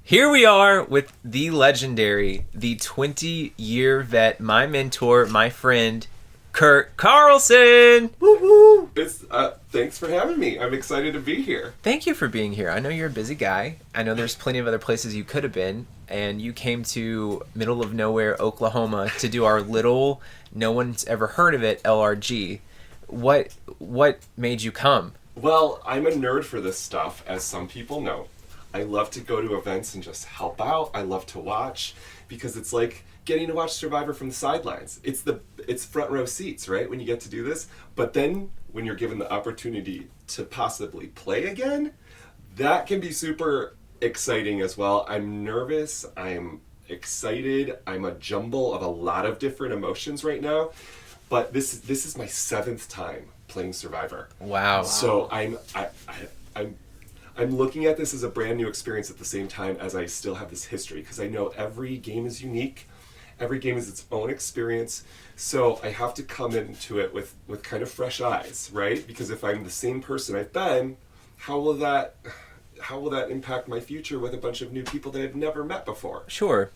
Here we are with the legendary, the 20-year vet, my mentor, my friend, Kirk Carlson. Woo-hoo! Thanks for having me. I'm excited to be here. Thank you for being here. I know you're a busy guy. I know there's plenty of other places you could have been, and you came to middle of nowhere, Oklahoma, to do our little, no one's ever heard of it, LRG. What made you come? Well, I'm a nerd for this stuff, as some people know. I love to go to events and just help out. I love to watch because it's like getting to watch Survivor from the sidelines. It's front row seats, right, when you get to do this. But then when you're given the opportunity to possibly play again, that can be super exciting as well. I'm nervous. I'm excited. I'm a jumble of a lot of different emotions right now. But this is my 7th time playing Survivor. Wow. So I'm looking at this as a brand new experience at the same time as I still have this history, because I know every game is unique. Every game is its own experience. So I have to come into it with kind of fresh eyes, right? Because if I'm the same person I've been, how will that impact my future with a bunch of new people that I've never met before? Sure.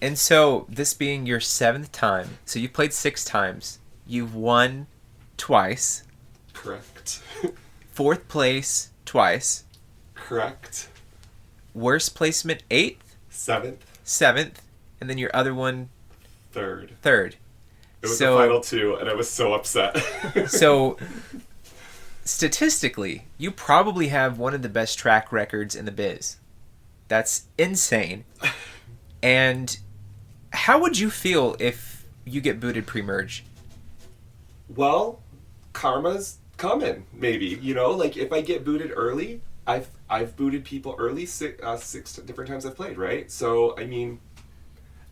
And so this being your 7th time, so you've played 6 times. You've won twice. Correct. 4th place twice. Correct. Worst placement 8th. 7th. And then your other one 3rd. It was the final 2, and I was so upset. So statistically, you probably have one of the best track records in the biz. That's insane. And how would you feel if you get booted pre-merge? Well, karma's coming, maybe. Like if I get booted early, I've booted people early 6 different times I've played, right? So I mean,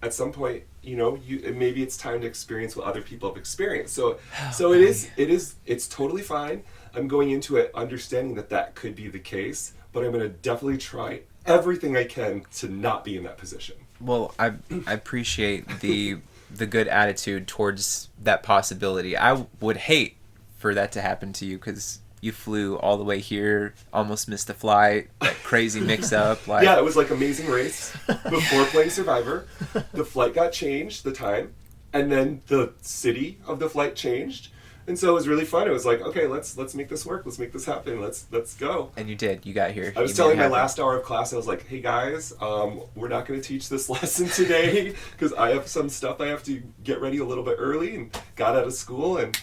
at some point, maybe it's time to experience what other people have experienced. So it's totally fine. I'm going into it understanding that could be the case, but I'm going to definitely try everything I can to not be in that position. Well, I appreciate the good attitude towards that possibility. I would hate for that to happen to you, because you flew all the way here, almost missed the flight, that crazy mix-up. Yeah, it was like Amazing Race before playing Survivor. The flight got changed, the time, and then the city of the flight changed. And so it was really fun. It was like, okay, let's make this work. Let's make this happen. Let's go. And you did. You got here. I was telling my last hour of class, I was like, hey guys, we're not going to teach this lesson today because I have some stuff I have to get ready a little bit early, and got out of school, and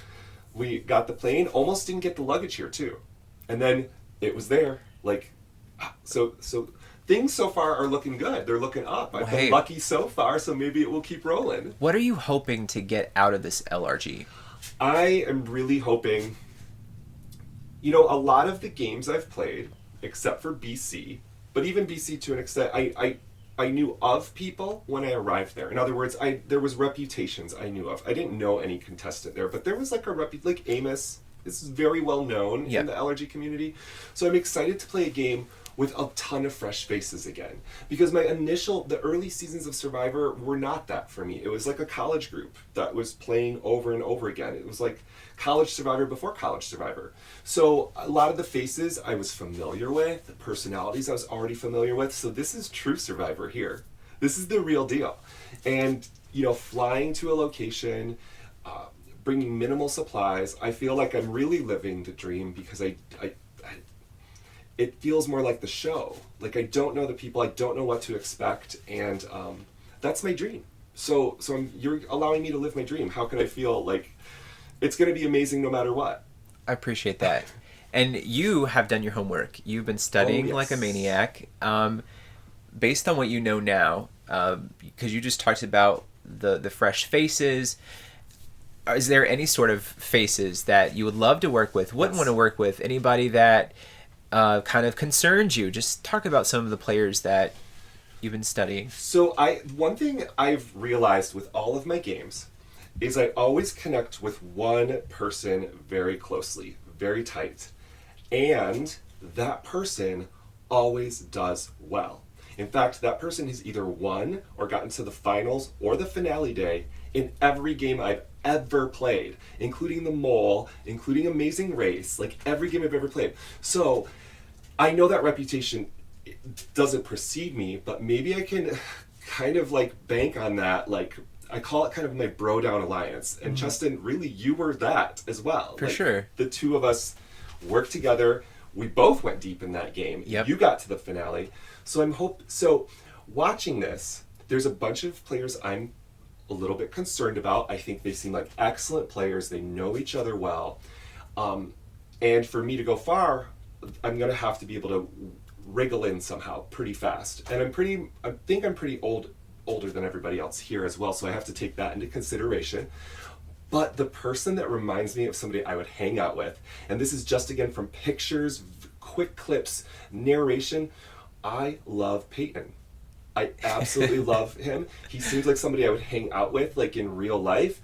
we got the plane. Almost didn't get the luggage here too. And then it was there. Like, so things so far are looking good. They're looking up. I've been lucky so far, so maybe it will keep rolling. What are you hoping to get out of this LRG? I am really hoping, a lot of the games I've played, except for BC, but even BC to an extent, I knew of people when I arrived there. In other words, there was reputations I knew of. I didn't know any contestant there, but there was like like Amos is very well known in the LRG community. So I'm excited to play a game with a ton of fresh faces again. Because the early seasons of Survivor were not that for me. It was like a college group that was playing over and over again. It was like college Survivor before college Survivor. So a lot of the faces I was familiar with, the personalities I was already familiar with. So this is true Survivor here. This is the real deal. And, flying to a location, bringing minimal supplies, I feel like I'm really living the dream, because it feels more like the show. Like, I don't know the people, I don't know what to expect, and that's my dream. So you're allowing me to live my dream. How can I feel like it's going to be amazing no matter what? I appreciate that. And you have done your homework. You've been studying like a maniac. Based on what you know now, because you just talked about the fresh faces, is there any sort of faces that you would love to work with, wouldn't want to work with? Anybody that kind of concerns you? Just talk about some of the players that you've been studying. So one thing I've realized with all of my games is I always connect with one person very closely, very tight. And that person always does well. In fact, that person has either won or gotten to the finals or the finale day in every game I've ever played, including the Mole, including Amazing Race, like every game I've ever played. So I know that reputation doesn't precede me, but maybe I can kind of like bank on that. Like, I call it kind of my bro down alliance. And Justin, really, you were that as well. For sure. The two of us worked together. We both went deep in that game. Yep. You got to the finale. So watching this, there's a bunch of players I'm a little bit concerned about. I think they seem like excellent players. They know each other well. And for me to go far, I'm going to have to be able to wriggle in somehow pretty fast. And I think I'm pretty older than everybody else here as well, so I have to take that into consideration. But the person that reminds me of somebody I would hang out with, and this is just again from pictures, quick clips, narration, I love Peyton. I absolutely love him. He seems like somebody I would hang out with, like in real life.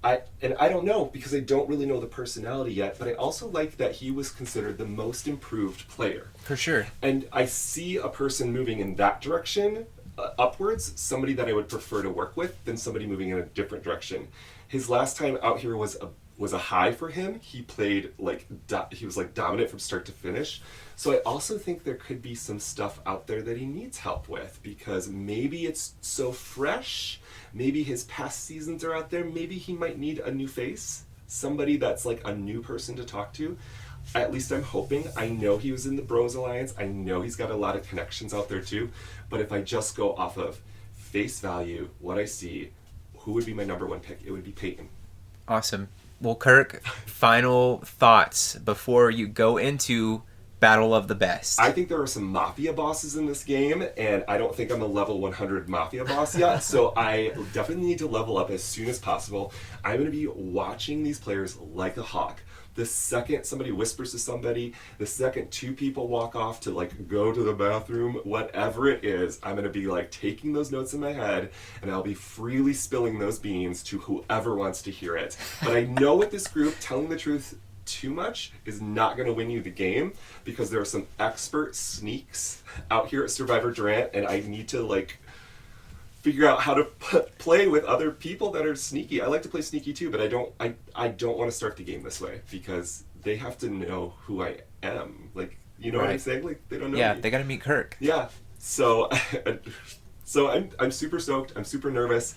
I don't know because I don't really know the personality yet, but I also like that he was considered the most improved player. For sure. And I see a person moving in that direction, upwards, somebody that I would prefer to work with than somebody moving in a different direction. His last time out here was a high for him. He played he was like dominant from start to finish. So I also think there could be some stuff out there that he needs help with because maybe it's so fresh. Maybe his past seasons are out there. Maybe he might need a new face, somebody that's like a new person to talk to. At least I'm hoping. I know he was in the Bros Alliance. I know he's got a lot of connections out there too. But if I just go off of face value, what I see, who would be my number one pick? It would be Peyton. Awesome. Well, Kirk, final thoughts before you go into Battle of the Best. I think there are some Mafia bosses in this game, and I don't think I'm a level 100 Mafia boss yet, so I definitely need to level up as soon as possible. I'm going to be watching these players like a hawk. The second somebody whispers to somebody, the second two people walk off to like go to the bathroom, whatever it is, I'm going to be like taking those notes in my head and I'll be freely spilling those beans to whoever wants to hear it. But I know with this group, telling the truth too much is not going to win you the game because there are some expert sneaks out here at Survivor Durant and I need to like figure out how to play with other people that are sneaky. I like to play sneaky too, but I don't want to start the game this way because they have to know who I am. Like, you know what I'm saying? Like, they don't know me. They got to meet Kirk. Yeah. So I'm super stoked. I'm super nervous.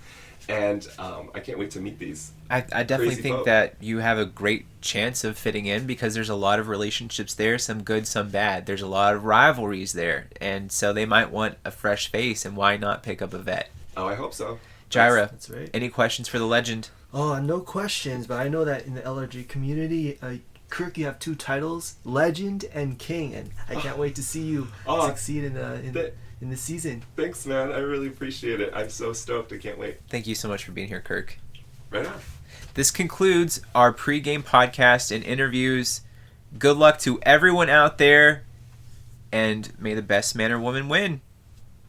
And I can't wait to meet these. I definitely think that you have a great chance of fitting in because there's a lot of relationships there, some good, some bad. There's a lot of rivalries there. And so they might want a fresh face, and why not pick up a vet? Oh, I hope so. Jaira, that's right. Any questions for the legend? Oh, no questions, but I know that in the LRG community, Kirk, you have 2 titles, Legend and King, and I can't wait to see you succeed in the season. Thanks, man. I really appreciate it. I'm so stoked. I can't wait. Thank you so much for being here, Kirk. Right on. This concludes our pregame podcast and interviews. Good luck to everyone out there, and may the best man or woman win.